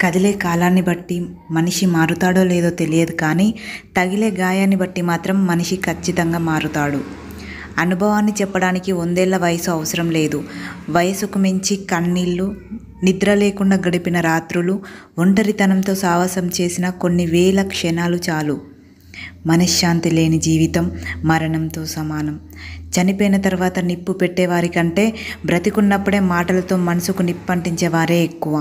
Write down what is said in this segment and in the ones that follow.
కదిలే కాలాన్ని బట్టి మనిషి మారుతాడో లేదో తెలియదు, కానీ తగిలే గాయాన్ని బట్టి మాత్రం మనిషి ఖచ్చితంగా మారుతాడు. అనుభవాన్ని చెప్పడానికి 100 ఏళ్ల వయసు అవసరం లేదు. వయసుకు మించి కన్నీళ్ళు, నిద్ర లేకుండా గడిపిన రాత్రులు, ఒంటరితనంతో సావాసం చేసిన కొన్ని వేల క్షణాలు చాలు. మనశ్శాంతి లేని జీవితం మరణంతో సమానం. చనిపోయిన తర్వాత నిప్పు పెట్టేవారి కంటే బ్రతికున్నప్పుడే మాటలతో మనసుకు నిప్పంటించేవారే ఎక్కువ.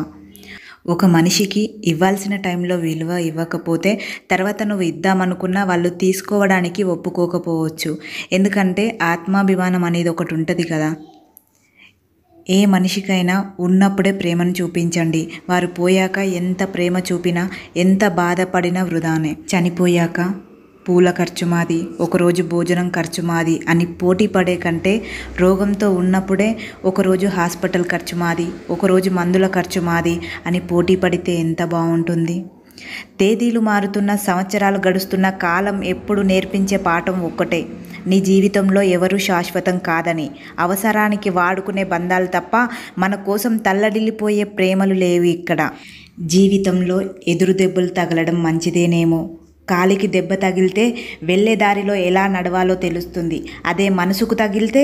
ఒక మనిషికి ఇవ్వాల్సిన టైంలో విలువ ఇవ్వకపోతే తర్వాత నువ్వు ఇద్దామనుకున్నా వాళ్ళు తీసుకోవడానికి ఒప్పుకోకపోవచ్చు. ఎందుకంటే ఆత్మాభిమానం అనేది ఒకటి ఉంటుంది కదా. ఏ మనిషికైనా ఉన్నప్పుడే ప్రేమను చూపించండి. వారు పోయాక ఎంత ప్రేమ చూపినా, ఎంత బాధపడినా వృధానే. చనిపోయాక పూల ఖర్చు మాది, ఒకరోజు భోజనం ఖర్చు మాది అని పోటీ పడే కంటే, రోగంతో ఉన్నప్పుడే ఒకరోజు హాస్పిటల్ ఖర్చు మాది, ఒకరోజు మందుల ఖర్చు మాది అని పోటీ పడితే ఎంత బాగుంటుంది. తేదీలు మారుతున్న, సంవత్సరాలు గడుస్తున్న కాలం ఎప్పుడు నేర్పించే పాఠం ఒక్కటే: నీ జీవితంలో ఎవరూ శాశ్వతం కాదని. అవసరానికి వాడుకునే బంధాలు తప్ప మన కోసం తల్లడిల్లిపోయే ప్రేమలు లేవు ఇక్కడ. జీవితంలో ఎదురు దెబ్బలు తగలడం మంచిదేనేమో. కాలికి దెబ్బ తగిలితే వెళ్ళే దారిలో ఎలా నడవాలో తెలుస్తుంది. అదే మనసుకు తగిలితే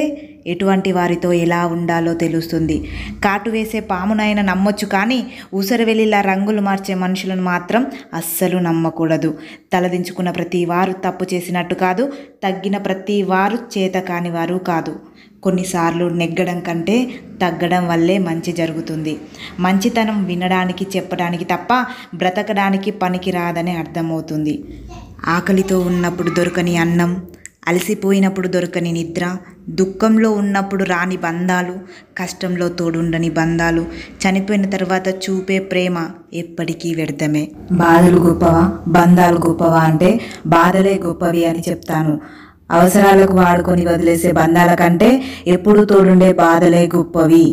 ఎటువంటి వారితో ఎలా ఉండాలో తెలుస్తుంది. కాటు వేసే పామునైనా నమ్మొచ్చు, కానీ ఊసరవెల్లిలా రంగులు మార్చే మనుషులను మాత్రం అస్సలు నమ్మకూడదు. తలదించుకున్న ప్రతి వారు తప్పు చేసినట్టు కాదు, తగ్గిన ప్రతి వారు చేత కాని వారు కాదు. కొన్నిసార్లు నెగ్గడం కంటే తగ్గడం వల్లే మంచి జరుగుతుంది. మంచితనం వినడానికి, చెప్పడానికి తప్ప బ్రతకడానికి పనికి రాదని అర్థమవుతుంది. ఆకలితో ఉన్నప్పుడు దొరకని అన్నం, అలసిపోయినప్పుడు దొరకని నిద్ర, దుఃఖంలో ఉన్నప్పుడు రాని బంధాలు, కష్టంలో తోడుండని బంధాలు, చనిపోయిన తర్వాత చూపే ప్రేమ ఎప్పటికీ వ్యర్థమే. బాధలు గొప్పవా, బంధాలు గొప్పవా అంటే బాధలే గొప్పవి అని చెప్తాను. అవసరాలకు వాడుకొని వదిలేసే బంధాల కంటే ఎప్పుడూ తోడుండే బాధలే గొప్పవి.